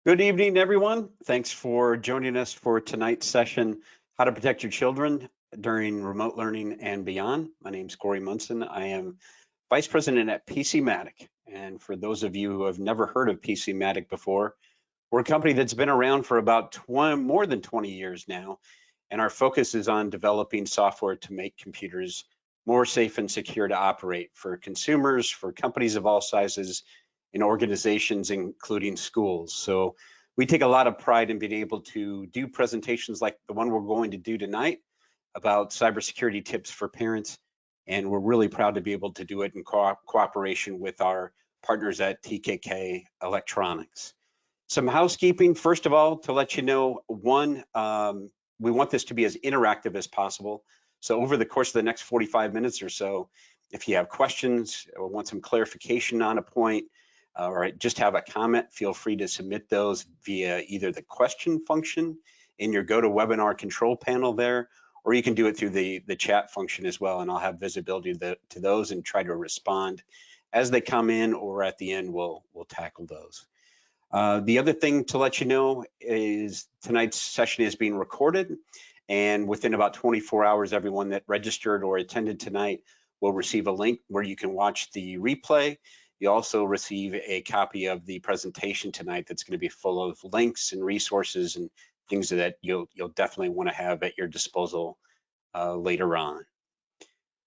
Good evening, everyone. Thanks for joining us for tonight's session, How to Protect Your Children During Remote Learning and Beyond. My name is Corey Munson. I am Vice President at PCmatic. And for those of you who have never heard of PCmatic before, we're a company that's been around for about more than 20 years now. And our focus is on developing software to make computers more safe and secure to operate for consumers, for companies of all sizes, in organizations, including schools. So we take a lot of pride in being able to do presentations like the one we're going to do tonight about cybersecurity tips for parents. And we're really proud to be able to do it in cooperation with our partners at TKK Electronics. Some housekeeping, first of all, to let you know, one, we want this to be as interactive as possible. So over the course of the next 45 minutes or so, if you have questions or want some clarification on a point, or just have a comment, feel free to submit those via either the question function in your GoToWebinar control panel there, or you can do it through the chat function as well, and I'll have visibility to those and try to respond as they come in, or at the end we'll tackle those. The other thing to let you know is tonight's session is being recorded, and within about 24 hours, everyone that registered or attended tonight will receive a link where you can watch the replay. You also receive a copy of the presentation tonight that's going to be full of links and resources and things that you'll definitely want to have at your disposal later on.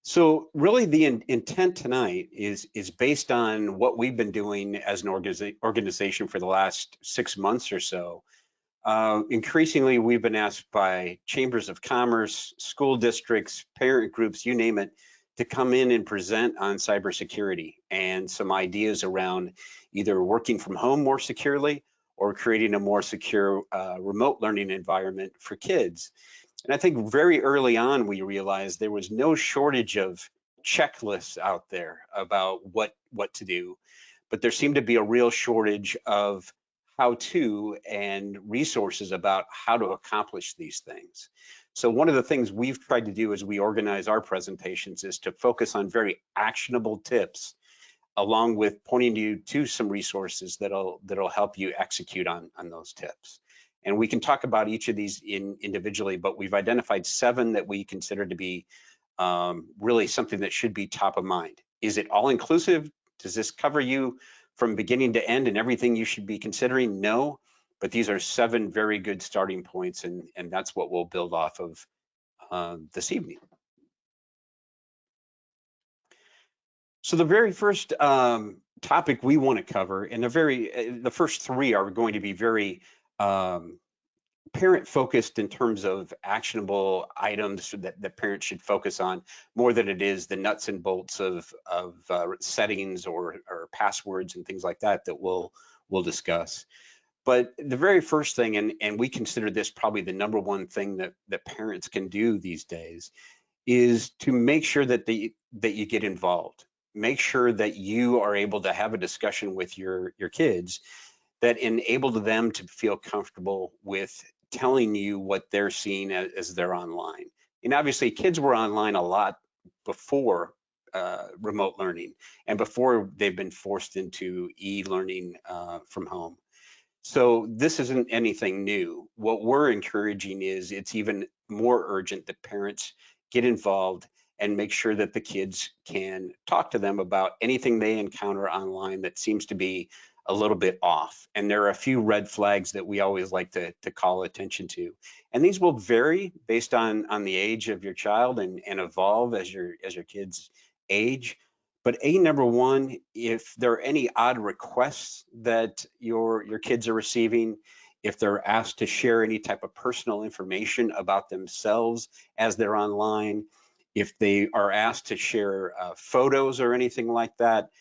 So really the intent tonight is based on what we've been doing as an organization for the last 6 months or so. Increasingly, we've been asked by chambers of commerce, school districts, parent groups, you name it, to come in and present on cybersecurity and some ideas around either working from home more securely or creating a more secure remote learning environment for kids. And I think very early on, we realized there was no shortage of checklists out there about what to do, but there seemed to be a real shortage of how to and resources about how to accomplish these things. So one of the things we've tried to do as we organize our presentations is to focus on very actionable tips, along with pointing you to some resources that'll help you execute on those tips. And we can talk about each of these individually, but we've identified 7 that we consider to be really something that should be top of mind. Is it all inclusive? Does this cover you from beginning to end and everything you should be considering? No, but these are 7 very good starting points, and that's what we'll build off of this evening. So the very first topic we want to cover, and the first 3 are going to be very parent focused in terms of actionable items that parents should focus on, more than it is the nuts and bolts of settings or passwords and things like that we'll discuss. But the very first thing, and we consider this probably the number one thing that parents can do these days, is to make sure that you get involved. Make sure that you are able to have a discussion with your kids that enable them to feel comfortable with telling you what they're seeing as they're online. And obviously, kids were online a lot before remote learning and before they've been forced into e-learning from home. So this isn't anything new. What we're encouraging is it's even more urgent that parents get involved and make sure that the kids can talk to them about anything they encounter online that seems to be a little bit off. And there are a few red flags that we always like to call attention to. And these will vary based on the age of your child and evolve as your kids age. But number one, if there are any odd requests that your kids are receiving, if they're asked to share any type of personal information about themselves as they're online, if they are asked to share photos or anything like that,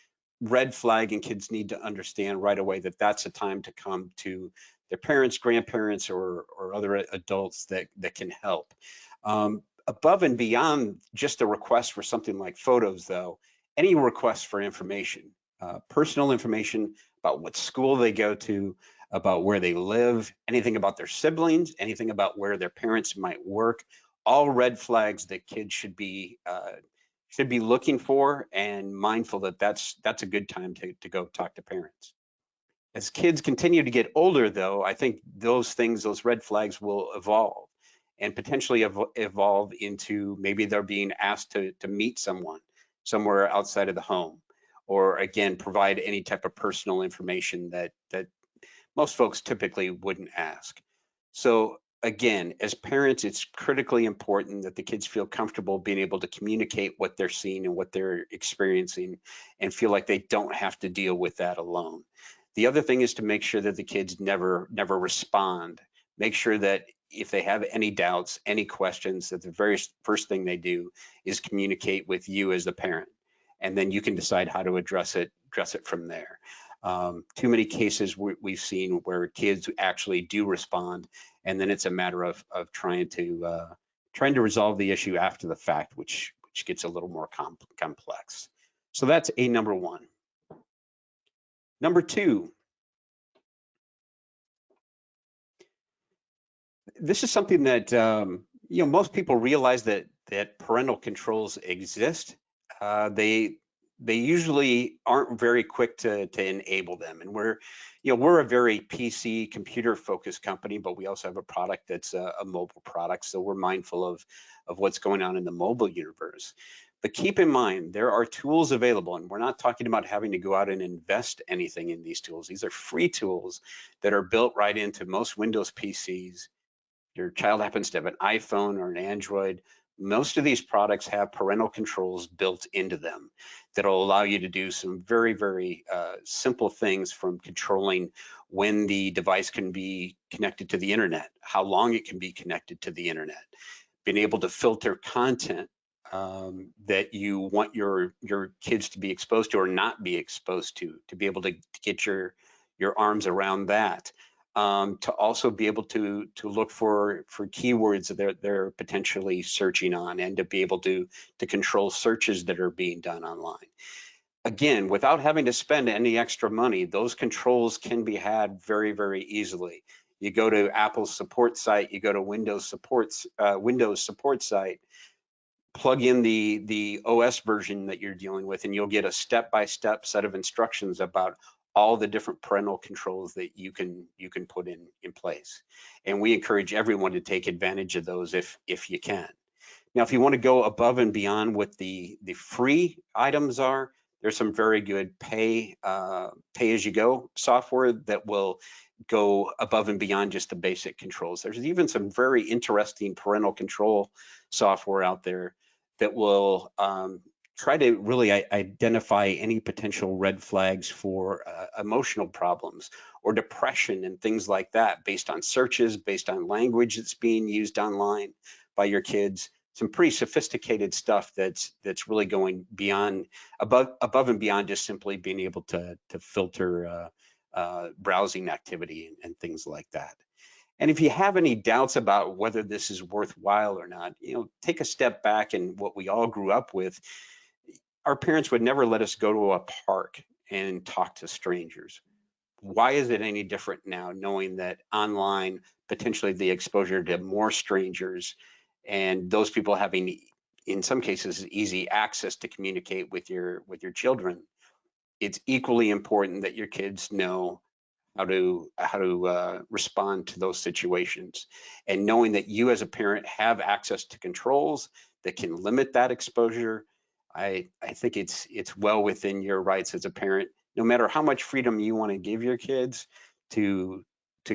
red flag, and kids need to understand right away that that's a time to come to their parents, grandparents, or other adults that can help. Above and beyond just a request for something like photos, though, any request for information, personal information about what school they go to, about where they live, anything about their siblings, anything about where their parents might work, all red flags that kids should be looking for and mindful that that's a good time to go talk to parents. As kids continue to get older, though, I think those things, those red flags will evolve and potentially evolve into maybe they're being asked to meet someone somewhere outside of the home, or again, provide any type of personal information that most folks typically wouldn't ask. So again, as parents, it's critically important that the kids feel comfortable being able to communicate what they're seeing and what they're experiencing and feel like they don't have to deal with that alone. The other thing is to make sure that the kids never respond. Make sure that if they have any doubts, any questions, that the very first thing they do is communicate with you as the parent, and then you can decide how to address it from there. Too many cases we've seen where kids actually do respond, and then it's a matter of trying to resolve the issue after the fact, which gets a little more complex. So that's a number one. Number two, this is something that most people realize that parental controls exist. They usually aren't very quick to enable them, and we're a very PC computer focused company, but we also have a product that's a mobile product, so we're mindful of what's going on in the mobile universe. But keep in mind, there are tools available, and we're not talking about having to go out and invest anything in these tools. These are free tools that are built right into most Windows PCs. Your child happens to have an iPhone or an Android, most of these products have parental controls built into them that'll allow you to do some very, very simple things, from controlling when the device can be connected to the internet, how long it can be connected to the internet, being able to filter content that you want your kids to be exposed to or not be exposed to be able to get your arms around that. To also be able to look for keywords that they're potentially searching on, and to be able to control searches that are being done online. Again, without having to spend any extra money, those controls can be had very, very easily. You go to Apple's support site, you go to Windows support site, plug in the OS version that you're dealing with, and you'll get a step-by-step set of instructions about all the different parental controls that you can put in place. And we encourage everyone to take advantage of those if you can. Now, if you want to go above and beyond what the free items are, there's some very good pay as you go software that will go above and beyond just the basic controls. There's even some very interesting parental control software out there that will try to really identify any potential red flags for emotional problems or depression and things like that, based on searches, based on language that's being used online by your kids. Some pretty sophisticated stuff that's really going beyond, above and beyond just simply being able to filter browsing activity and things like that. And if you have any doubts about whether this is worthwhile or not, take a step back. And what we all grew up with, our parents would never let us go to a park and talk to strangers. Why is it any different now, knowing that online, potentially the exposure to more strangers, and those people having, in some cases, easy access to communicate with your children? It's equally important that your kids know how to respond to those situations, and knowing that you as a parent have access to controls that can limit that exposure. I think it's well within your rights as a parent, no matter how much freedom you want to give your kids, to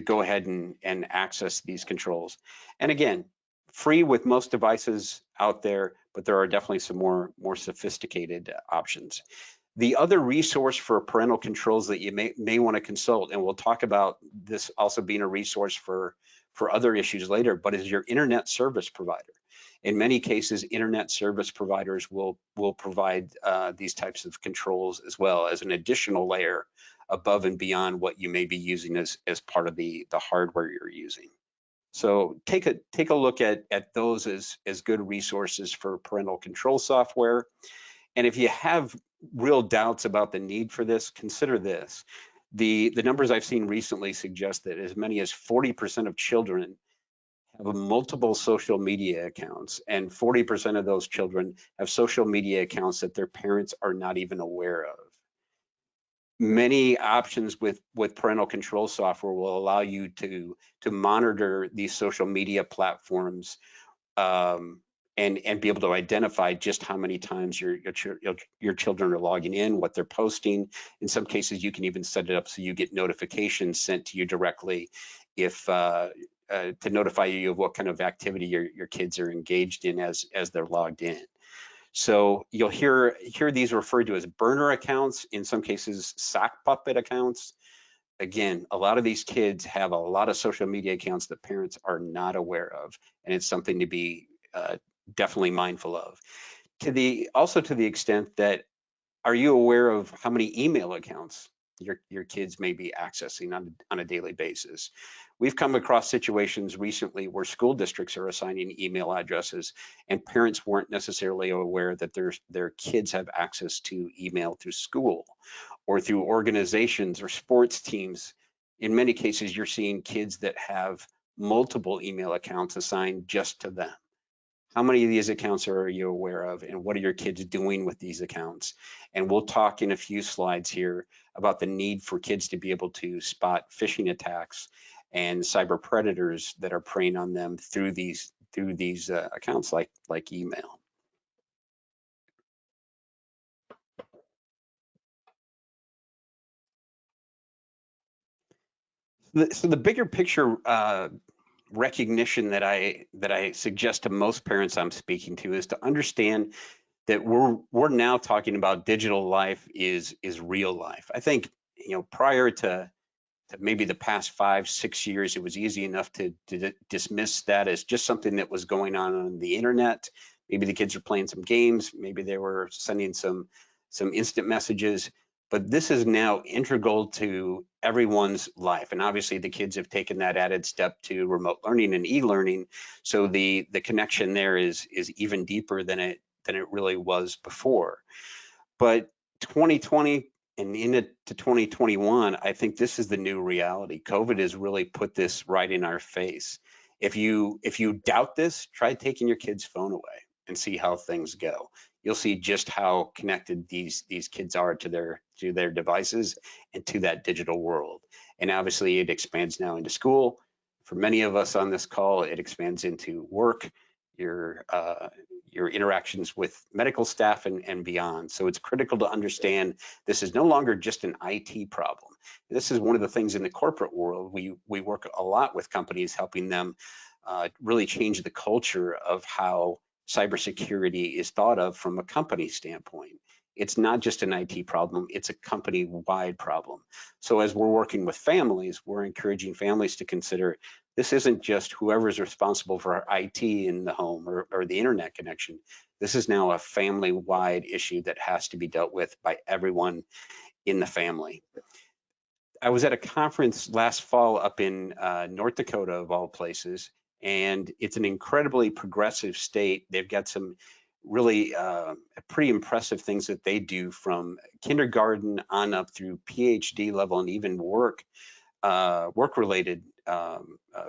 go ahead and access these controls. And again, free with most devices out there, but there are definitely some more sophisticated options. The other resource for parental controls that you may want to consult, and we'll talk about this also being a resource for other issues later, but is your internet service provider. In many cases, internet service providers will provide these types of controls as well, as an additional layer above and beyond what you may be using as part of the hardware you're using. So take a look at those as good resources for parental control software. And if you have real doubts about the need for this, consider this. The numbers I've seen recently suggest that as many as 40% of children have multiple social media accounts, and 40% of those children have social media accounts that their parents are not even aware of. Many options with parental control software will allow you to monitor these social media platforms, and be able to identify just how many times your children are logging in, what they're posting. In some cases, you can even set it up so you get notifications sent to you directly if to notify you of what kind of activity your kids are engaged in as they're logged in. So you'll hear these referred to as burner accounts, in some cases sock puppet accounts. Again, a lot of these kids have a lot of social media accounts that parents are not aware of, and it's something to be definitely mindful of. Also to the extent that, are you aware of how many email accounts your kids may be accessing on a daily basis? We've come across situations recently where school districts are assigning email addresses, and parents weren't necessarily aware that their kids have access to email through school or through organizations or sports teams. In many cases, you're seeing kids that have multiple email accounts assigned just to them. How many of these accounts are you aware of, and what are your kids doing with these accounts? And we'll talk in a few slides here about the need for kids to be able to spot phishing attacks and cyber predators that are preying on them through these accounts like email. So the bigger picture recognition that I suggest to most parents I'm speaking to is to understand that we're now talking about digital life is real life. I think, prior to maybe the past 5-6 years, it was easy enough to dismiss that as just something that was going on the internet. Maybe the kids are playing some games, maybe they were sending some instant messages, but this is now integral to everyone's life. And obviously the kids have taken that added step to remote learning and e-learning, so the connection there is even deeper than it really was before. But 2020 and into 2021, I think this is the new reality. COVID has really put this right in our face. If you doubt this, try taking your kid's phone away and see how things go. You'll see just how connected these kids are to their devices and to that digital world. And obviously it expands now into school. For many of us on this call, it expands into work, your interactions with medical staff and beyond. So it's critical to understand this is no longer just an IT problem. This is one of the things in the corporate world. We work a lot with companies, helping them really change the culture of how cybersecurity is thought of from a company standpoint. It's not just an IT problem, it's a company-wide problem. So as we're working with families, we're encouraging families to consider this isn't just whoever's responsible for IT in the home or the internet connection. This is now a family-wide issue that has to be dealt with by everyone in the family. I was at a conference last fall up in North Dakota, of all places, and it's an incredibly progressive state. They've got some really pretty impressive things that they do, from kindergarten on up through PhD level and even work-related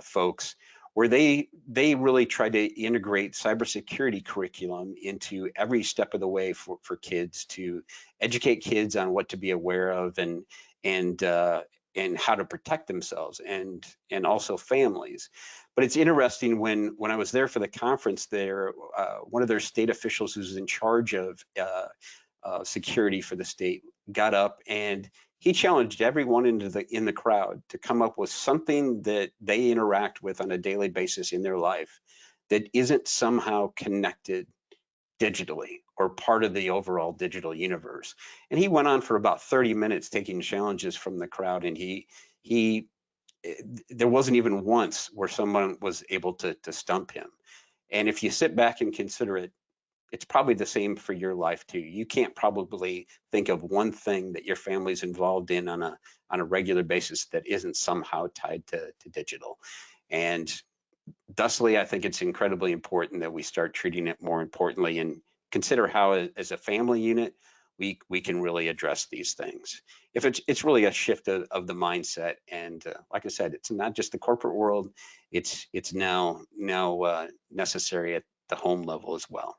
folks, where they really try to integrate cybersecurity curriculum into every step of the way for kids, to educate kids on what to be aware of and how to protect themselves, and also families. But it's interesting, when I was there for the conference there, one of their state officials who's in charge of security for the state got up and he challenged everyone in the crowd to come up with something that they interact with on a daily basis in their life that isn't somehow connected digitally or part of the overall digital universe. And he went on for about 30 minutes taking challenges from the crowd, and there wasn't even once where someone was able to stump him. And if you sit back and consider it, it's probably the same for your life too. You can't probably think of one thing that your family's involved in on a regular basis that isn't somehow tied to digital. And thusly, I think it's incredibly important that we start treating it more importantly and consider how, as a family unit, we can really address these things. If it's really a shift of the mindset, and like I said, it's not just the corporate world, it's now necessary at the home level as well.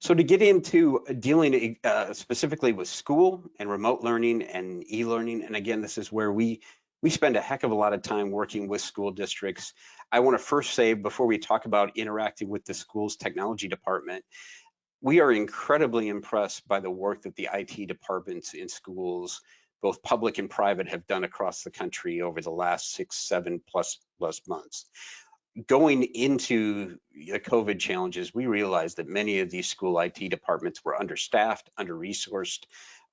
So to get into dealing specifically with school and remote learning and e-learning, and again, this is where we spend a heck of a lot of time working with school districts. I want to first say, before we talk about interacting with the school's technology department, we are incredibly impressed by the work that the IT departments in schools, both public and private, have done across the country over the last 6, 7 plus months. Going into the COVID challenges, we realized that many of these school IT departments were understaffed, under-resourced,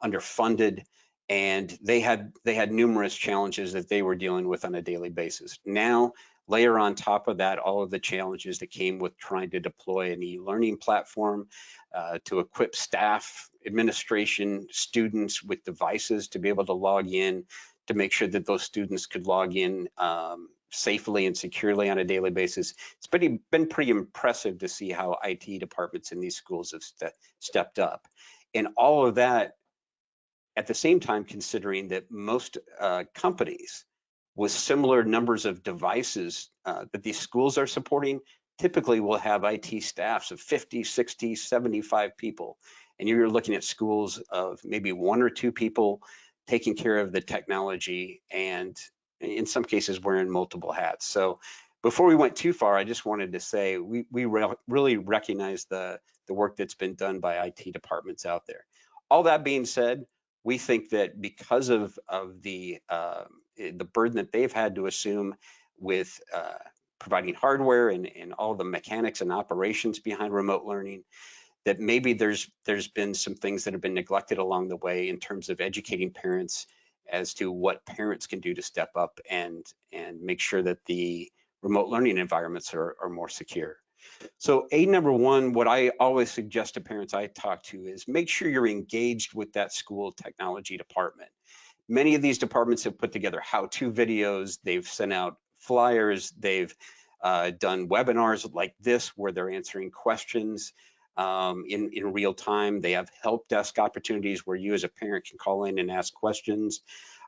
underfunded, and they had numerous challenges that they were dealing with on a daily basis. Now, layer on top of that all of the challenges that came with trying to deploy an e-learning platform, to equip staff, administration, students with devices to be able to log in, to make sure that those students could log in safely and securely on a daily basis. It's been pretty impressive to see how IT departments in these schools have stepped up. And all of that at the same time, considering that most companies with similar numbers of devices that these schools are supporting typically will have IT staffs of 50, 60, 75 people. And you're looking at schools of maybe 1 or 2 people taking care of the technology, and in some cases wearing multiple hats. So before we went too far, I just wanted to say we really recognize the work that's been done by IT departments out there. All that being said, we think that because of the burden that they've had to assume with providing hardware and all the mechanics and operations behind remote learning, that maybe there's been some things that have been neglected along the way in terms of educating parents as to what parents can do to step up and make sure that the remote learning environments are more secure. So number one, what I always suggest to parents I talk to is make sure you're engaged with that school technology department. Many of these departments have put together how-to videos, they've sent out flyers, they've done webinars like this where they're answering questions in real time. They have help desk opportunities where you as a parent can call in and ask questions.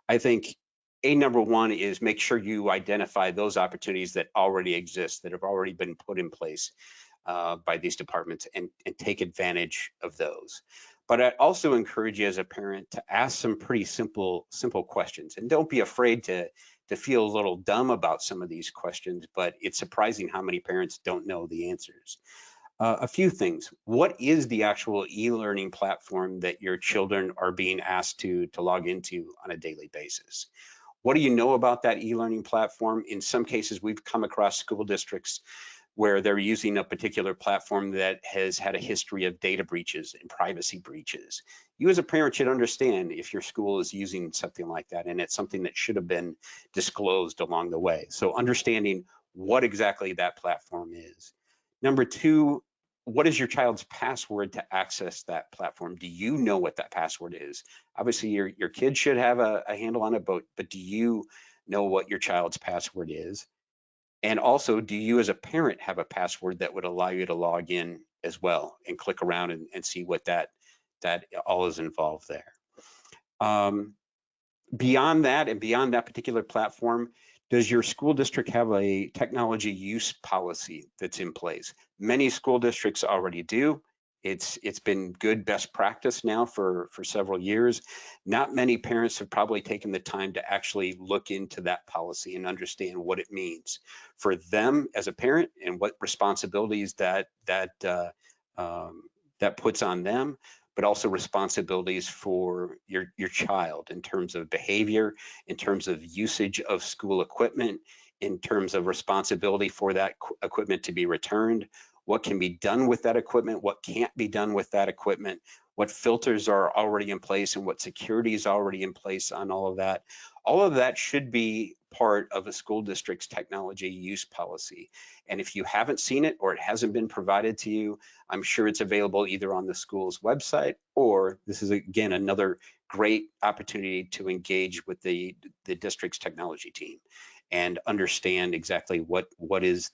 I think number one is make sure you identify those opportunities that already exist, that have already been put in place by these departments, and take advantage of those. But I also encourage you as a parent to ask some pretty simple questions, and don't be afraid to feel a little dumb about some of these questions, but it's surprising how many parents don't know the answers. A few things. What is the actual e-learning platform that your children are being asked to log into on a daily basis? What do you know about that e-learning platform? In some cases, we've come across school districts where they're using a particular platform that has had a history of data breaches and privacy breaches. You as a parent should understand if your school is using something like that, and it's something that should have been disclosed along the way. So understanding what exactly that platform is. Number two, what is your child's password to access that platform? Do you know what that password is? Obviously, your kid should have a handle on it, but do you know what your child's password is? And also, do you as a parent have a password that would allow you to log in as well and click around and see what that all is involved there? Beyond that, and beyond that particular platform, does your school district have a technology use policy that's in place? Many school districts already do. It's been good best practice now for several years. Not many parents have probably taken the time to actually look into that policy and understand what it means for them as a parent and what responsibilities that puts on them, but also responsibilities for your child in terms of behavior, in terms of usage of school equipment, in terms of responsibility for that equipment to be returned, what can be done with that equipment, what can't be done with that equipment, what filters are already in place and what security is already in place on all of that. All of that should be part of a school district's technology use policy. And if you haven't seen it or it hasn't been provided to you, I'm sure it's available either on the school's website, or this is again another great opportunity to engage with the district's technology team and understand exactly what is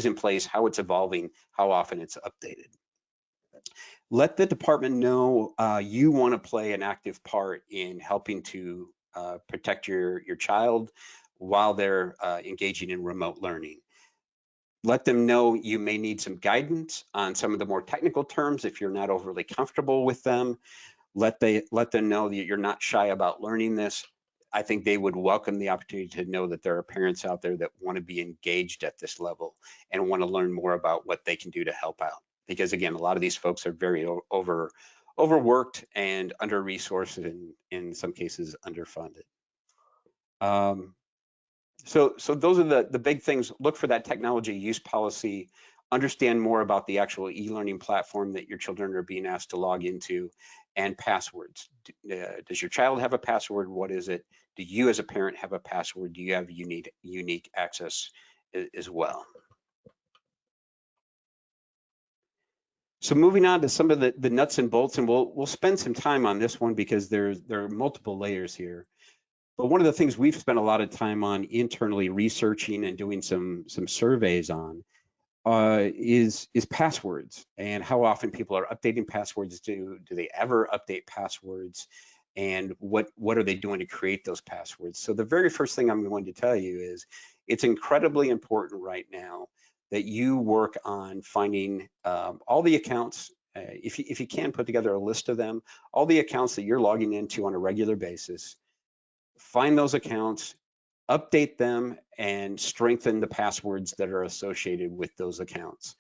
in place, how it's evolving, how often it's updated. Let the department know you want to play an active part in helping to protect your child while they're engaging in remote learning. Let them know you may need some guidance on some of the more technical terms if you're not overly comfortable with them. Let them know that you're not shy about learning this. I think they would welcome the opportunity to know that there are parents out there that want to be engaged at this level and want to learn more about what they can do to help out. Because again, a lot of these folks are very overworked and under-resourced, and in some cases underfunded. So those are the big things. Look for that technology use policy, understand more about the actual e-learning platform that your children are being asked to log into, and passwords. Does your child have a password? What is it? Do you as a parent have a password? Do you have unique access as well? So moving on to some of the nuts and bolts, and we'll spend some time on this one because there are multiple layers here. But one of the things we've spent a lot of time on internally researching and doing some surveys on is passwords, and how often people are updating passwords. Do they ever update passwords? And what are they doing to create those passwords? So the very first thing I'm going to tell you is it's incredibly important right now that you work on finding all the accounts. If you can put together a list of them, all the accounts that you're logging into on a regular basis, find those accounts, update them, and strengthen the passwords that are associated with those accounts.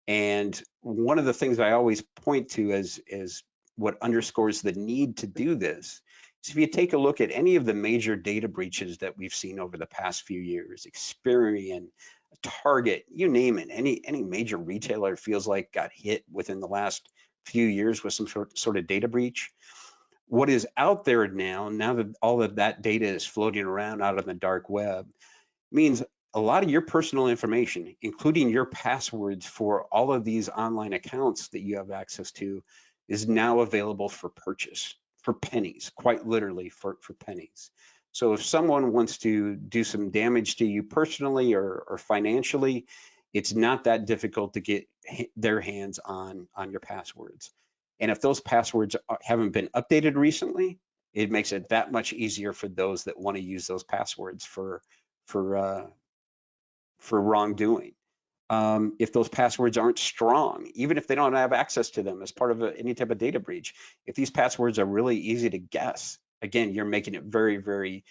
And one of the things I always point to as what underscores the need to do this is if you take a look at any of the major data breaches that we've seen over the past few years, Experian, Target, you name it, any major retailer feels like got hit within the last few years with some sort of data breach. What is out there now that all of that data is floating around out on the dark web, means a lot of your personal information, including your passwords for all of these online accounts that you have access to, is now available for purchase for pennies, quite literally for pennies. So if someone wants to do some damage to you personally or financially, it's not that difficult to get their hands on your passwords. And if those passwords haven't been updated recently, it makes it that much easier for those that want to use those passwords for wrongdoing. If those passwords aren't strong, even if they don't have access to them as part of any type of data breach, if these passwords are really easy to guess, again, you're making it very, very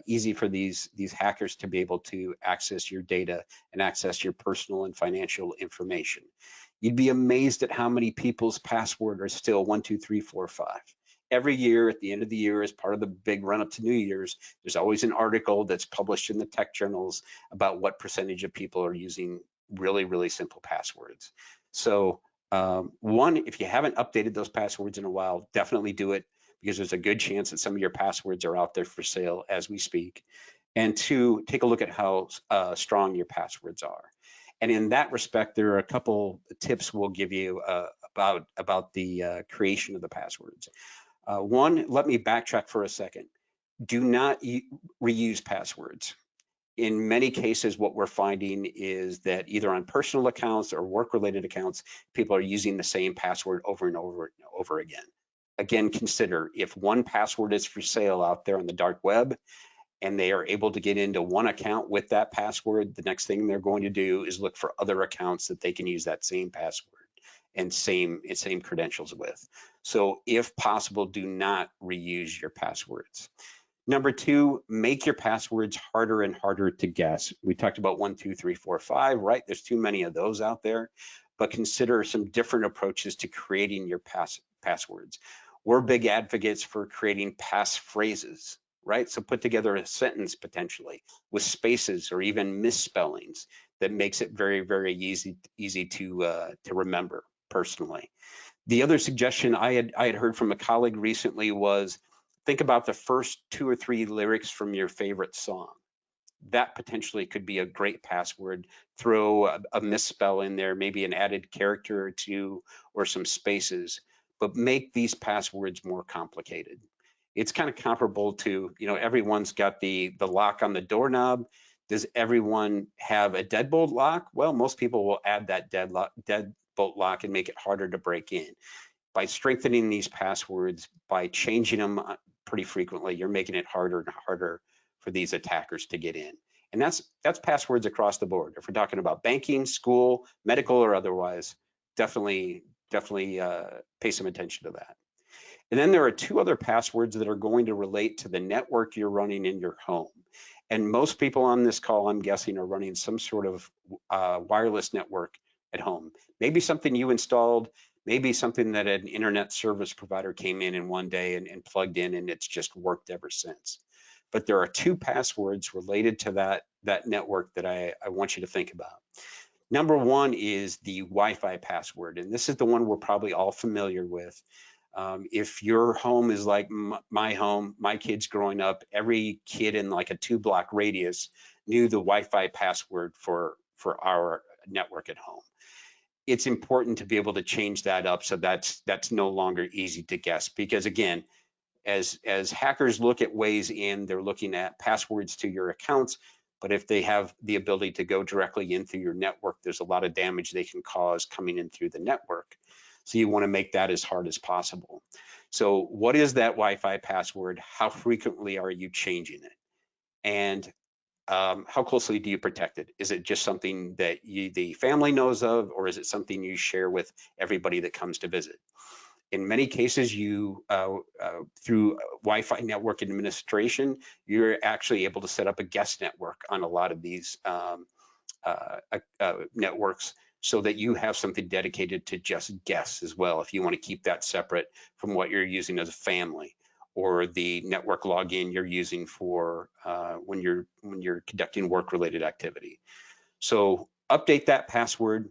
easy for these hackers to be able to access your data and access your personal and financial information. You'd be amazed at how many people's password are still 1, 2, 3, 4, 5. Every year, at the end of the year, as part of the big run up to New Year's, there's always an article that's published in the tech journals about what percentage of people are using really, really simple passwords. So one, if you haven't updated those passwords in a while, definitely do it, because there's a good chance that some of your passwords are out there for sale as we speak. And two, take a look at how strong your passwords are. And in that respect, there are a couple tips we'll give you about the creation of the passwords. One, let me backtrack for a second. Do not reuse passwords. In many cases, what we're finding is that either on personal accounts or work-related accounts, people are using the same password over and over and over again. Again, consider if one password is for sale out there on the dark web, and they are able to get into one account with that password, the next thing they're going to do is look for other accounts that they can use that same password and same credentials with. So if possible, do not reuse your passwords. Number two, make your passwords harder and harder to guess. We talked about 1, 2, 3, 4, 5, right? There's too many of those out there, but consider some different approaches to creating your passwords. We're big advocates for creating passphrases, right? So put together a sentence potentially with spaces or even misspellings that makes it very, very easy to remember personally. The other suggestion I had heard from a colleague recently was think about the first 2 or 3 lyrics from your favorite song. That potentially could be a great password. Throw a misspell in there, maybe an added character or two or some spaces, but make these passwords more complicated. It's kind of comparable to, everyone's got the lock on the doorknob. Does everyone have a deadbolt lock? Well, most people will add that deadbolt lock and make it harder to break in. By strengthening these passwords, by changing them pretty frequently, you're making it harder and harder for these attackers to get in. And that's passwords across the board. If we're talking about banking, school, medical, or otherwise, definitely pay some attention to that. And then there are two other passwords that are going to relate to the network you're running in your home. And most people on this call, I'm guessing, are running some sort of wireless network at home. Maybe something you installed, maybe something that an internet service provider came in one day and plugged in, and it's just worked ever since. But there are two passwords related to that network that I want you to think about. Number one is the Wi-Fi password, and this is the one we're probably all familiar with. If your home is like my home, my kids growing up, every kid in like a 2-block radius knew the Wi-Fi password for our network at home. It's important to be able to change that up so that's no longer easy to guess, because again, as hackers look at ways in, they're looking at passwords to your accounts, but if they have the ability to go directly in through your network, there's a lot of damage they can cause coming in through the network. So you want to make that as hard as possible. So what is that Wi-Fi password? How frequently are you changing it? And how closely do you protect it? Is it just something that the family knows of, or is it something you share with everybody that comes to visit? In many cases, you through Wi-Fi network administration, you're actually able to set up a guest network on a lot of these networks, so that you have something dedicated to just guests as well, if you want to keep that separate from what you're using as a family, or the network login you're using for when you're conducting work-related activity. So update that password,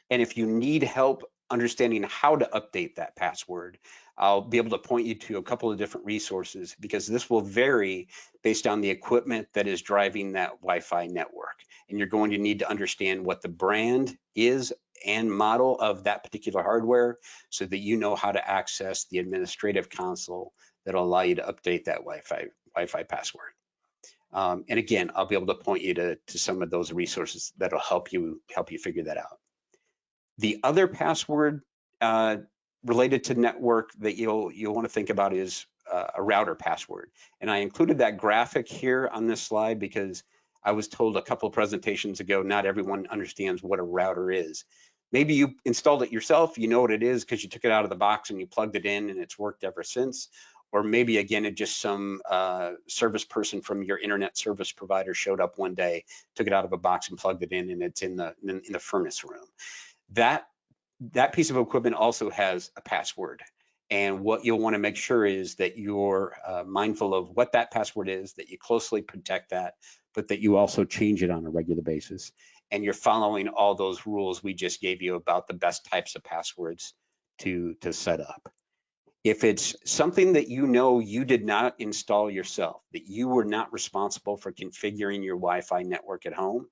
and if you need help understanding how to update that password, I'll be able to point you to a couple of different resources, because this will vary based on the equipment that is driving that Wi-Fi network. And you're going to need to understand what the brand is and model of that particular hardware, so that you know how to access the administrative console that'll allow you to update that Wi-Fi password. And again, I'll be able to point you to some of those resources that'll help you figure that out. The other password related to network that you'll want to think about is a router password. And I included that graphic here on this slide because I was told a couple of presentations ago, not everyone understands what a router is. Maybe you installed it yourself, you know what it is because you took it out of the box and you plugged it in and it's worked ever since. Or maybe again, it just some service person from your internet service provider showed up one day, took it out of a box and plugged it in, and it's in the furnace room. That piece of equipment also has a password. And what you'll want to make sure is that you're mindful of what that password is, that you closely protect that, but that you also change it on a regular basis. And you're following all those rules we just gave you about the best types of passwords to set up. If it's something that you know you did not install yourself, that you were not responsible for configuring your Wi-Fi network at home,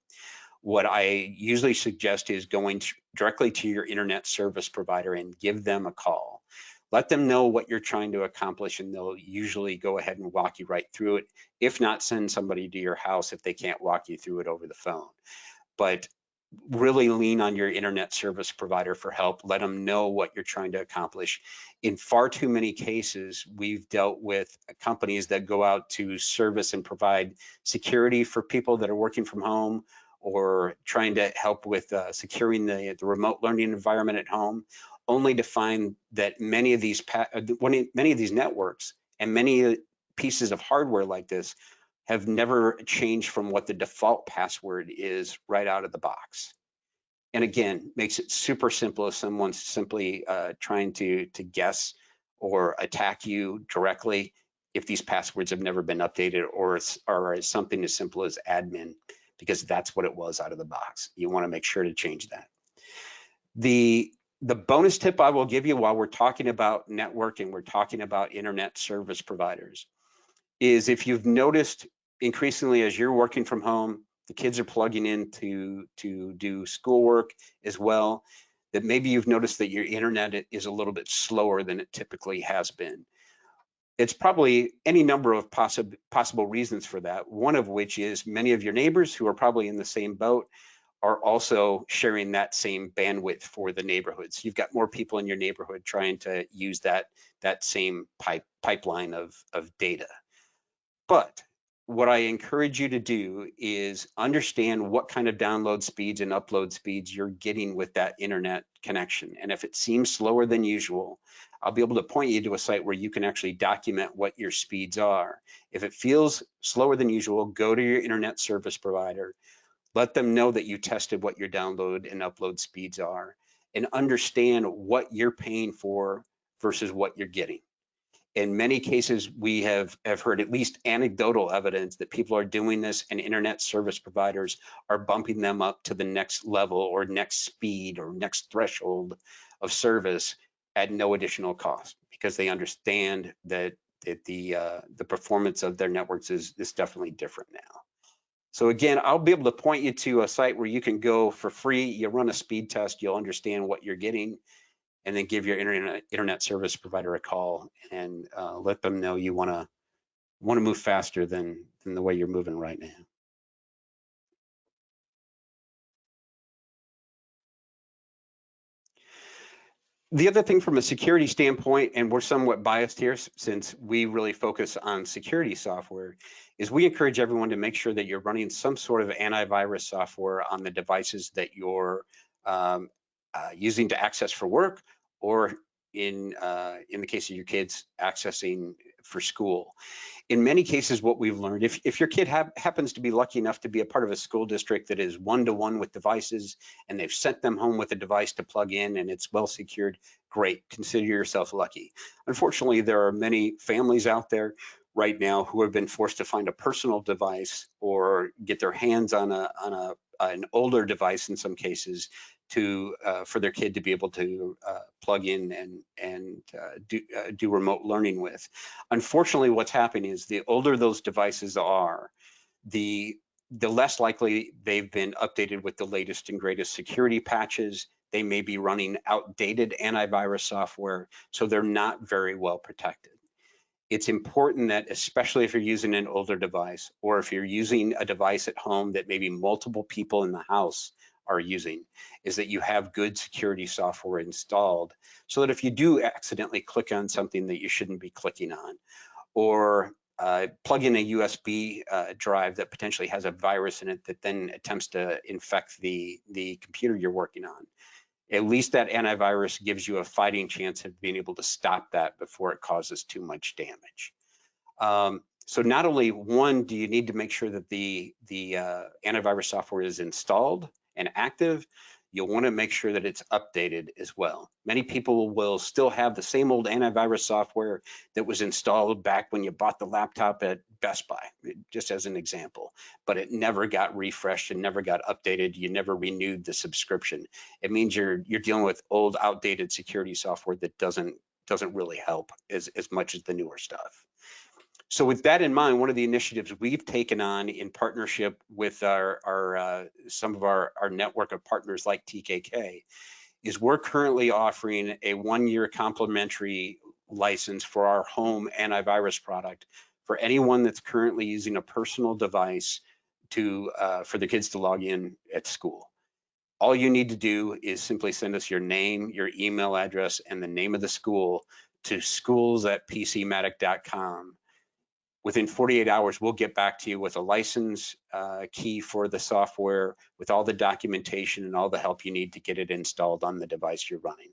what I usually suggest is going directly to your internet service provider and give them a call. Let them know what you're trying to accomplish, and they'll usually go ahead and walk you right through it. If not, send somebody to your house if they can't walk you through it over the phone. But really lean on your internet service provider for help. Let them know what you're trying to accomplish. In far too many cases, we've dealt with companies that go out to service and provide security for people that are working from home, or trying to help with securing the remote learning environment at home, only to find that many of these networks and many pieces of hardware like this have never changed from what the default password is right out of the box. And again, makes it super simple if someone's simply trying to guess or attack you directly, if these passwords have never been updated, or are something as simple as admin, because that's what it was out of the box. You want to make sure to change that. The bonus tip I will give you while we're talking about networking, we're talking about internet service providers, is if you've noticed increasingly as you're working from home, the kids are plugging in to do schoolwork as well, that maybe you've noticed that your internet is a little bit slower than it typically has been. It's probably any number of possible reasons for that, one of which is many of your neighbors who are probably in the same boat are also sharing that same bandwidth for the neighborhoods. You've got more people in your neighborhood trying to use that same pipeline of data. But what I encourage you to do is understand what kind of download speeds and upload speeds you're getting with that internet connection. And if it seems slower than usual, I'll be able to point you to a site where you can actually document what your speeds are. If it feels slower than usual, go to your internet service provider, let them know that you tested what your download and upload speeds are, and understand what you're paying for versus what you're getting. In many cases, we have heard at least anecdotal evidence that people are doing this, and internet service providers are bumping them up to the next level or next speed or next threshold of service at no additional cost, because they understand that the performance of their networks is definitely different now. So again, I'll be able to point you to a site where you can go for free. You run a speed test, you'll understand what you're getting, and then give your internet service provider a call and let them know you want to move faster than the way you're moving right now. The other thing from a security standpoint, and we're somewhat biased here since we really focus on security software, is we encourage everyone to make sure that you're running some sort of antivirus software on the devices that you're using to access for work, or in the case of your kids, accessing for school. In many cases, what we've learned, if your kid happens to be lucky enough to be a part of a school district that is one-to-one with devices, and they've sent them home with a device to plug in and it's well secured, great, consider yourself lucky. Unfortunately, there are many families out there right now who have been forced to find a personal device or get their hands on an older device in some cases to for their kid to be able to plug in and do remote learning with. Unfortunately, what's happening is the older those devices are, the less likely they've been updated with the latest and greatest security patches. They may be running outdated antivirus software, so they're not very well protected. It's important that, especially if you're using an older device, or if you're using a device at home that maybe multiple people in the house are using, is that you have good security software installed, so that if you do accidentally click on something that you shouldn't be clicking on, or plug in a USB drive that potentially has a virus in it that then attempts to infect the computer you're working on, at least that antivirus gives you a fighting chance of being able to stop that before it causes too much damage. So not only, one, do you need to make sure that the antivirus software is installed and active, you'll want to make sure that it's updated as well. Many people will still have the same old antivirus software that was installed back when you bought the laptop at Best Buy, just as an example, but it never got refreshed and never got updated. You never renewed the subscription. It means you're dealing with old, outdated security software that doesn't really help as much as the newer stuff. So with that in mind, one of the initiatives we've taken on in partnership with some of our network of partners like TKK is we're currently offering a 1-year complimentary license for our home antivirus product for anyone that's currently using a personal device to for the kids to log in at school. All you need to do is simply send us your name, your email address, and the name of the school to schools@pcmatic.com. Within 48 hours, we'll get back to you with a license key for the software, with all the documentation and all the help you need to get it installed on the device you're running.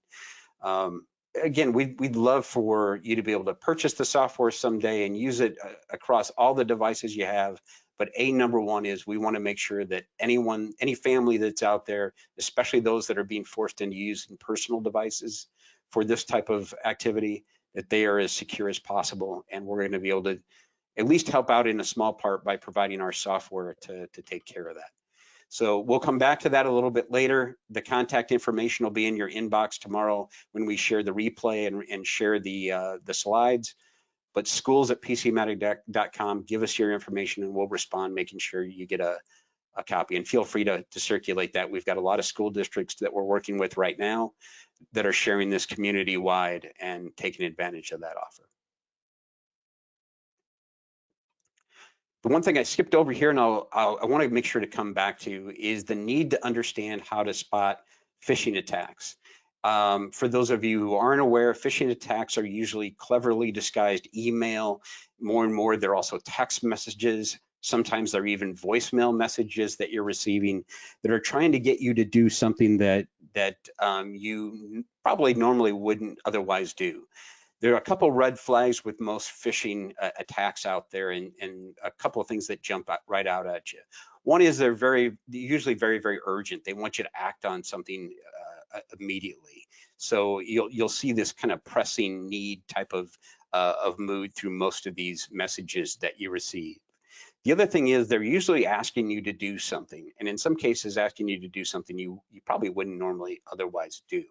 Again, we'd love for you to be able to purchase the software someday and use it across all the devices you have. But number one is we want to make sure that any family that's out there, especially those that are being forced into using personal devices for this type of activity, that they are as secure as possible. And we're going to be able to at least help out in a small part by providing our software to take care of that. So we'll come back to that a little bit later. The contact information will be in your inbox tomorrow when we share the replay and share the slides. But schools@pcmatic.com, give us your information and we'll respond, making sure you get a copy. And feel free to circulate that. We've got a lot of school districts that we're working with right now that are sharing this community-wide and taking advantage of that offer. The one thing I skipped over here, and I want to make sure to come back to, is the need to understand how to spot phishing attacks. For those of you who aren't aware, phishing attacks are usually cleverly disguised email. More and more, they're also text messages Sometimes they're even voicemail messages that you're receiving that are trying to get you to do something that you probably normally wouldn't otherwise do. There are a couple red flags with most phishing attacks out there, and a couple of things that jump right out at you. One is they're usually very, very urgent. They want you to act on something immediately. So you'll see this kind of pressing need type of mood through most of these messages that you receive. The other thing is they're usually asking you to do something, and in some cases asking you to do something you probably wouldn't normally otherwise do.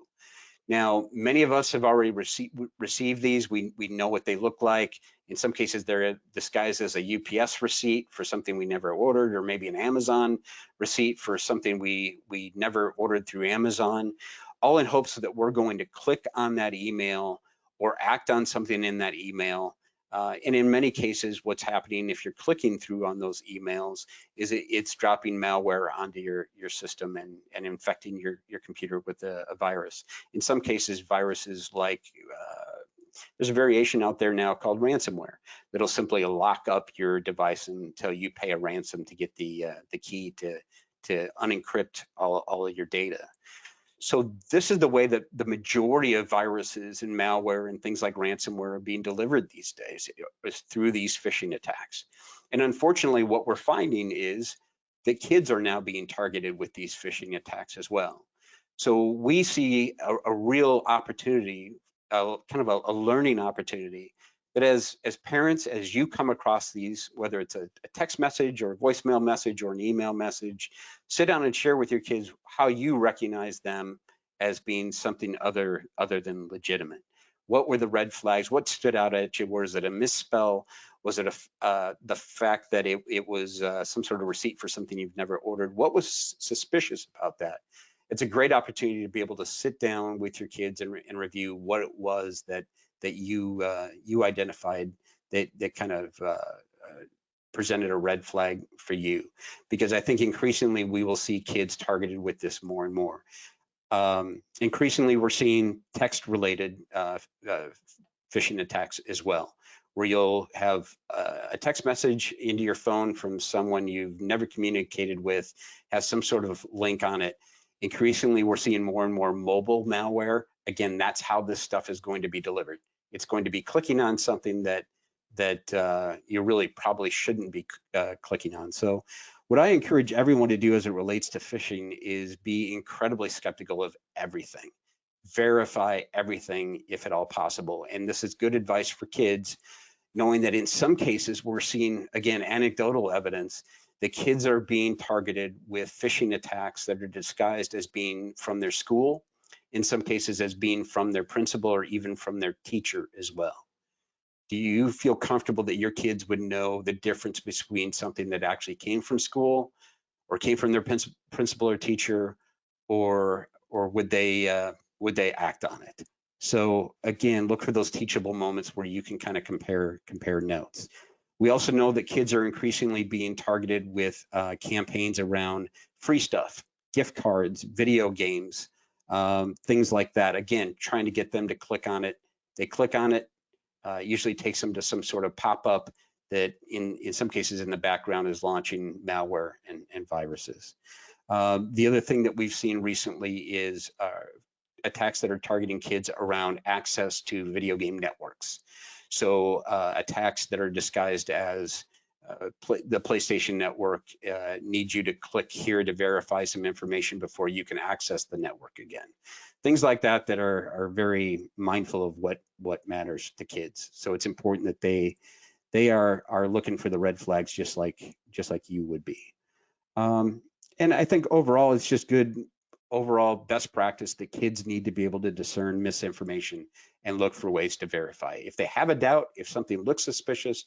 Now, many of us have already received these. We know what they look like. In some cases, they're disguised as a UPS receipt for something we never ordered, or maybe an Amazon receipt for something we never ordered through Amazon, all in hopes that we're going to click on that email or act on something in that email. And in many cases, what's happening if you're clicking through on those emails is it's dropping malware onto your system and infecting your computer with a virus. In some cases, viruses like there's a variation out there now called ransomware that'll simply lock up your device until you pay a ransom to get the key to unencrypt all of your data. So this is the way that the majority of viruses and malware and things like ransomware are being delivered these days, is through these phishing attacks. And unfortunately, what we're finding is that kids are now being targeted with these phishing attacks as well. So we see a real opportunity, kind of a learning opportunity, that as parents, as you come across these, whether it's a text message or a voicemail message or an email message, sit down and share with your kids how you recognize them as being something other than legitimate. What were the red flags? What stood out at you? Was it a misspell? Was it the fact that it was some sort of receipt for something you've never ordered? What was suspicious about that? It's a great opportunity to be able to sit down with your kids and review what it was that you identified that kind of presented a red flag for you, because I think increasingly we will see kids targeted with this more and more. Increasingly, we're seeing text-related phishing attacks as well, where you'll have a text message into your phone from someone you've never communicated with, has some sort of link on it. Increasingly, we're seeing more and more mobile malware. Again, that's how this stuff is going to be delivered. It's going to be clicking on something that you really probably shouldn't be clicking on. So what I encourage everyone to do as it relates to phishing is be incredibly skeptical of everything. Verify everything if at all possible. And this is good advice for kids, knowing that in some cases we're seeing, again, anecdotal evidence that kids are being targeted with phishing attacks that are disguised as being from their school, in some cases as being from their principal or even from their teacher as well. Do you feel comfortable that your kids would know the difference between something that actually came from school or came from their principal or teacher, or would they act on it? So again, look for those teachable moments where you can kind of compare notes. We also know that kids are increasingly being targeted with campaigns around free stuff, gift cards, video games, things like that. Again, trying to get them to click on it. They click on it, usually takes them to some sort of pop-up that in some cases in the background is launching malware and viruses. The other thing that we've seen recently is attacks that are targeting kids around access to video game networks. So attacks that are disguised as the PlayStation Network needs you to click here to verify some information before you can access the network again. Things like that are very mindful of what matters to kids. So it's important that they are looking for the red flags just like you would be. And I think overall it's just good overall best practice that kids need to be able to discern misinformation and look for ways to verify. If they have a doubt, if something looks suspicious,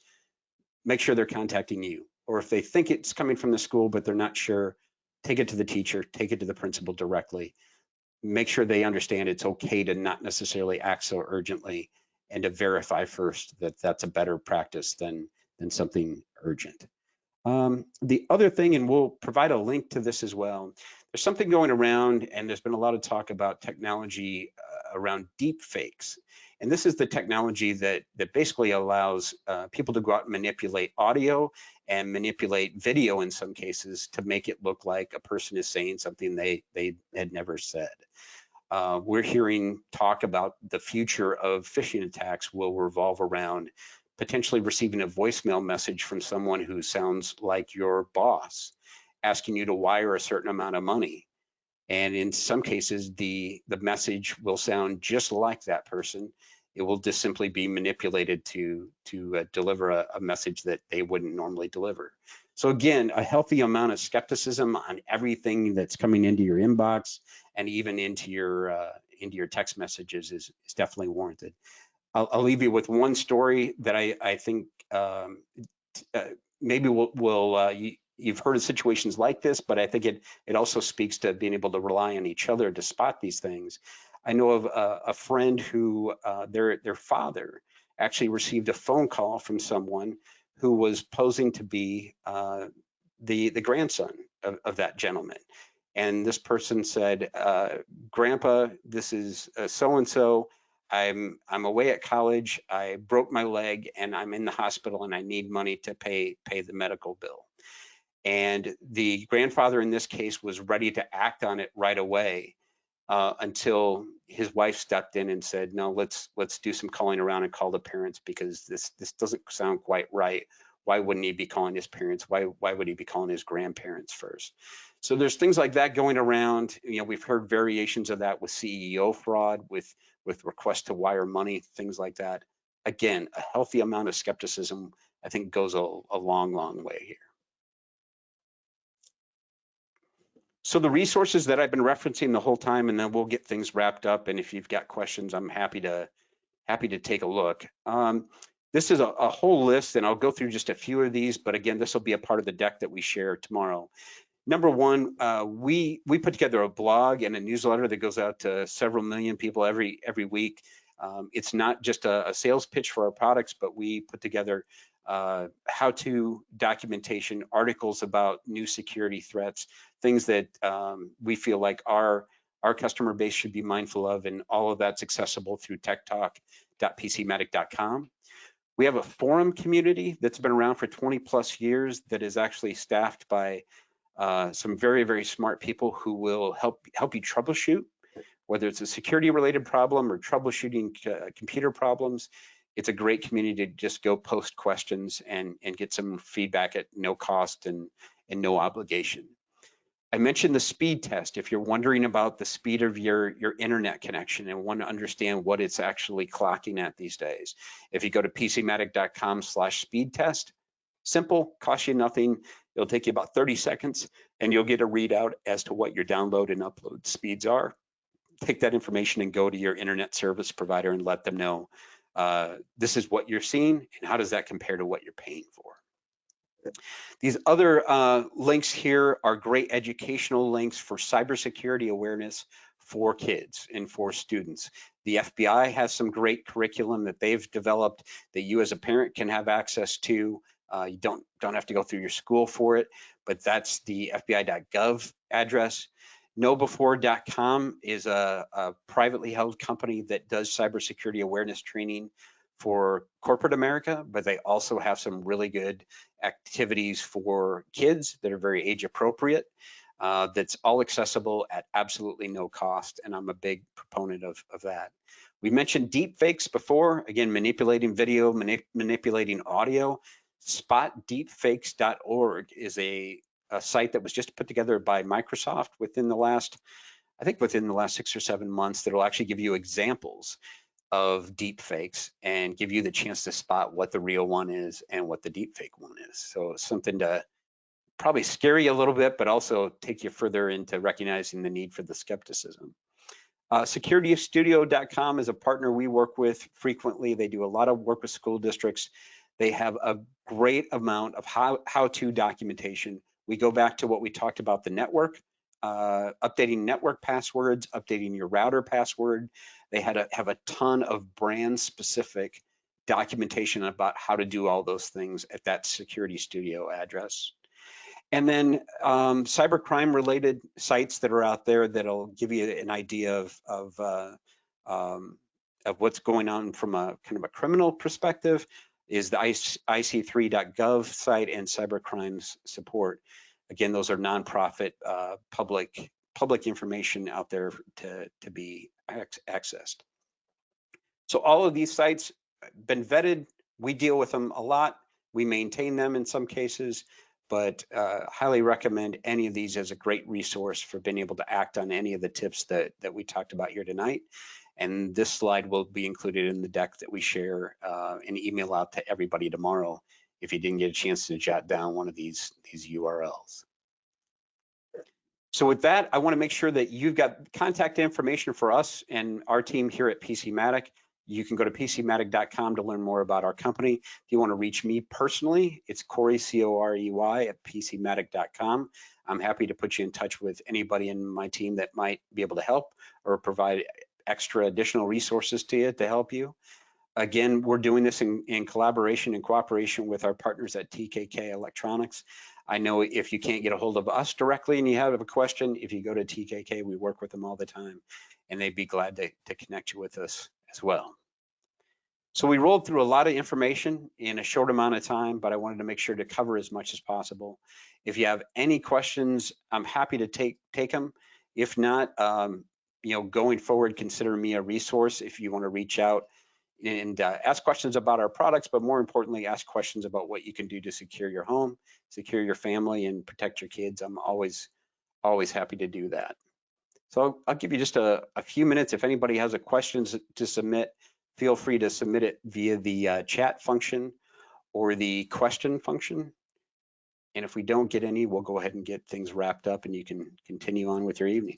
make sure they're contacting you. Or if they think it's coming from the school but they're not sure, take it to the teacher, take it to the principal directly. Make sure they understand it's okay to not necessarily act so urgently and to verify first that that's a better practice than something urgent. The other thing, and we'll provide a link to this as well, there's something going around, and there's been a lot of talk about technology around deep fakes. And this is the technology that basically allows people to go out and manipulate audio and manipulate video in some cases to make it look like a person is saying something they had never said. We're hearing talk about the future of phishing attacks will revolve around potentially receiving a voicemail message from someone who sounds like your boss, asking you to wire a certain amount of money. And in some cases, the message will sound just like that person. It will just simply be manipulated to deliver a message that they wouldn't normally deliver. So again, a healthy amount of skepticism on everything that's coming into your inbox and even into your text messages is definitely warranted. I'll leave you with one story that I think maybe you've heard of situations like this, but I think it also speaks to being able to rely on each other to spot these things. I know of a friend who their father actually received a phone call from someone who was posing to be the grandson of that gentleman. And this person said, Grandpa, this is so-and-so. I'm away at college. I broke my leg and I'm in the hospital and I need money to pay the medical bill. And the grandfather in this case was ready to act on it right away until his wife stepped in and said, no, let's do some calling around and call the parents because this doesn't sound quite right. Why wouldn't he be calling his parents? Why would he be calling his grandparents first? So there's things like that going around. You know, we've heard variations of that with CEO fraud, with requests to wire money, things like that. Again, a healthy amount of skepticism, I think, goes a long, long way here. So the resources that I've been referencing the whole time, and then we'll get things wrapped up. And if you've got questions, I'm happy to take a look. This is a whole list, and I'll go through just a few of these. But again, this will be a part of the deck that we share tomorrow. Number one, we put together a blog and a newsletter that goes out to several million people every week. It's not just a sales pitch for our products, but we put together how-to documentation, articles about new security threats, things that we feel like our customer base should be mindful of, and all of that's accessible through techtalk.pcmatic.com. We have a forum community that's been around for 20 plus years that is actually staffed by some very, very smart people who will help you troubleshoot, whether it's a security related problem or troubleshooting computer problems. It's a great community to just go post questions and get some feedback at no cost and no obligation. I mentioned the speed test. If you're wondering about the speed of your internet connection and want to understand what it's actually clocking at these days, if you go to pcmatic.com/speed test, simple, costs you nothing. It'll take you about 30 seconds and you'll get a readout as to what your download and upload speeds are. Take that information and go to your internet service provider and let them know this is what you're seeing and how does that compare to what you're paying for. These other links here are great educational links for cybersecurity awareness for kids and for students. The FBI has some great curriculum that they've developed that you as a parent can have access to. You don't have to go through your school for it, but that's the FBI.gov address. KnowBefore.com is a privately held company that does cybersecurity awareness training for corporate America, but they also have some really good activities for kids that are very age appropriate. That's all accessible at absolutely no cost, and I'm a big proponent of that. We mentioned deep fakes before. Again, manipulating video, manipulating audio. Spotdeepfakes.org is a site that was just put together by Microsoft within the last 6 or 7 months that will actually give you examples of deep fakes and give you the chance to spot what the real one is and what the deep fake one is. So something to probably scare you a little bit, but also take you further into recognizing the need for the skepticism. SecurityStudio.com is a partner we work with frequently. They do a lot of work with school districts. They have a great amount of how-to documentation. We go back to what we talked about, the network, updating network passwords, updating your router password. They have a ton of brand specific documentation about how to do all those things at that Security Studio address. And then cybercrime related sites that are out there that'll give you an idea of of what's going on from a kind of a criminal perspective is the IC3.gov site and cybercrimes support. Again, those are nonprofit public information out there to be accessed. So all of these sites have been vetted. We deal with them a lot. We maintain them in some cases, but highly recommend any of these as a great resource for being able to act on any of the tips that we talked about here tonight. And this slide will be included in the deck that we share and email out to everybody tomorrow if you didn't get a chance to jot down one of these URLs. So with that, I want to make sure that you've got contact information for us and our team here at PCmatic. You can go to PCmatic.com to learn more about our company. If you want to reach me personally, it's Corey, C-O-R-E-Y, at PCmatic.com. I'm happy to put you in touch with anybody in my team that might be able to help or provide extra additional resources to you to help you. Again, we're doing this in collaboration and cooperation with our partners at TKK Electronics. I know if you can't get a hold of us directly and you have a question, if you go to TKK, we work with them all the time, and they'd be glad to connect you with us as well. So we rolled through a lot of information in a short amount of time, but I wanted to make sure to cover as much as possible. If you have any questions, I'm happy to take them. If not, going forward, consider me a resource if you want to reach out and ask questions about our products, but more importantly, ask questions about what you can do to secure your home, secure your family, and protect your kids. I'm always happy to do that. So I'll give you just a few minutes. If anybody has a questions to submit, feel free to submit it via the chat function or the question function. And if we don't get any, we'll go ahead and get things wrapped up and you can continue on with your evening.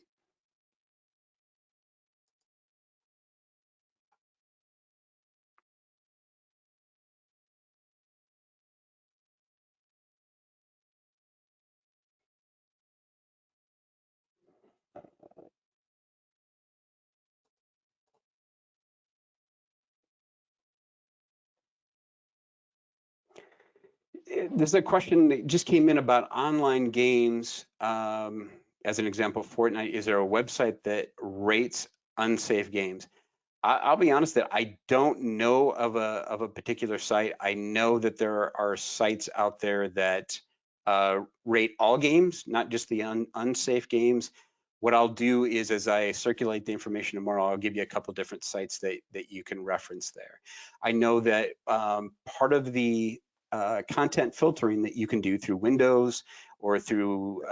There's a question that just came in about online games. As an example, Fortnite, is there a website that rates unsafe games? I'll be honest that I don't know of a particular site. I know that there are sites out there that rate all games, not just the unsafe games. What I'll do is, as I circulate the information tomorrow, I'll give you a couple different sites that you can reference there. I know that part of the content filtering that you can do through Windows or through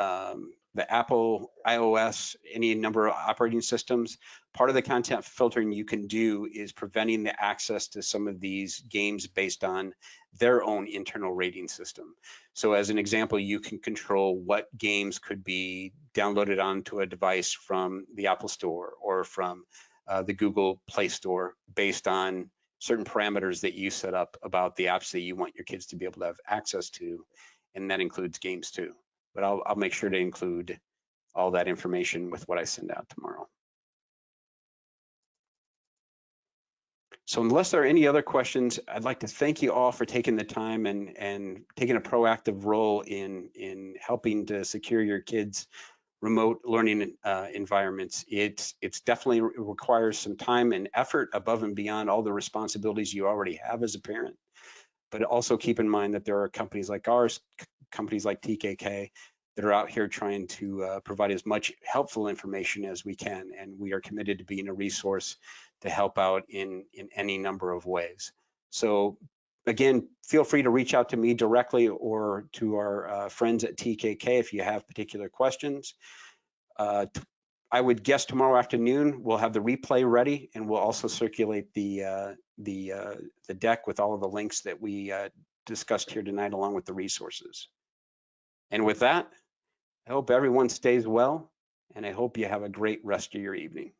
the Apple, iOS, any number of operating systems, part of the content filtering you can do is preventing the access to some of these games based on their own internal rating system. So as an example, you can control what games could be downloaded onto a device from the Apple Store or from the Google Play Store based on certain parameters that you set up about the apps that you want your kids to be able to have access to, and that includes games too. But I'll make sure to include all that information with what I send out tomorrow. So unless there are any other questions, I'd like to thank you all for taking the time and taking a proactive role in helping to secure your kids' remote learning environments. It's definitely requires some time and effort above and beyond all the responsibilities you already have as a parent. But also keep in mind that there are companies like ours, companies like TKK, that are out here trying to provide as much helpful information as we can. And we are committed to being a resource to help out in any number of ways. So again, feel free to reach out to me directly or to our friends at TKK if you have particular questions. I would guess tomorrow afternoon we'll have the replay ready, and we'll also circulate the deck with all of the links that we discussed here tonight, along with the resources. And with that, I hope everyone stays well, and I hope you have a great rest of your evening.